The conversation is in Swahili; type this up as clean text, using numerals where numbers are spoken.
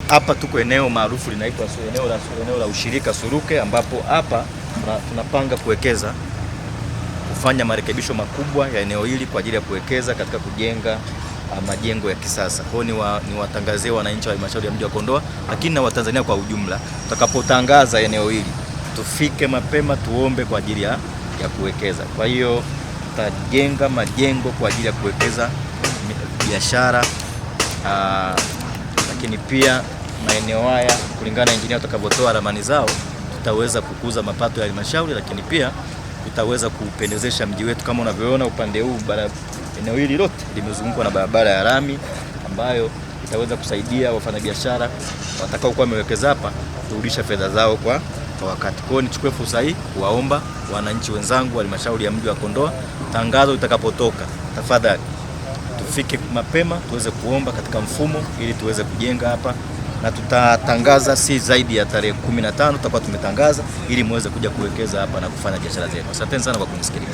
hapa tuko eneo maarufu linaitwa eneo la ushirika Suruke, ambapo hapa tunapanga kuwekeza, kufanya marekebisho makubwa ya eneo hili kwa ajili ya kuwekeza katika kujenga majengo ya kisasa. Kwa hiyo ni watangazie wananchi wa halmashauri ya mji wa Kondoa, lakini na Watanzania kwa ujumla, tutakapotangaza eneo hili tufike mapema, tuombe kwa ajili ya kuwekeza. Kwa hiyo tutajenga majengo kwa ajili ya kuwekeza biashara, lakini pia maeneo haya kulingana na engineer watakavyotoa ramani zao, tutaweza kukuza mapato ya halmashauri, lakini pia tutaweza kupendezesha mji wetu. Kama unavyoona upande huu, eneo hili lote limezungukwa na barabara ya lami ambayo itaweza kusaidia wafanyabiashara watakao kuwa wamewekeza hapa kurudisha fedha zao kwa wakati. Kwa hiyo nichukue fursa hii kuwaomba wananchi wenzangu wa halmashauri ya mji wa Kondoa, tangazo litakapotoka, tafadhali tufike mapema tuweze kuomba katika mfumo ili tuweze kujenga hapa, na tutatangaza si zaidi ya tarehe 15 tutakuwa tumetangaza ili muweze kuja kuwekeza hapa na kufanya biashara zenu. Asanteni sana kwa kunisikiliza.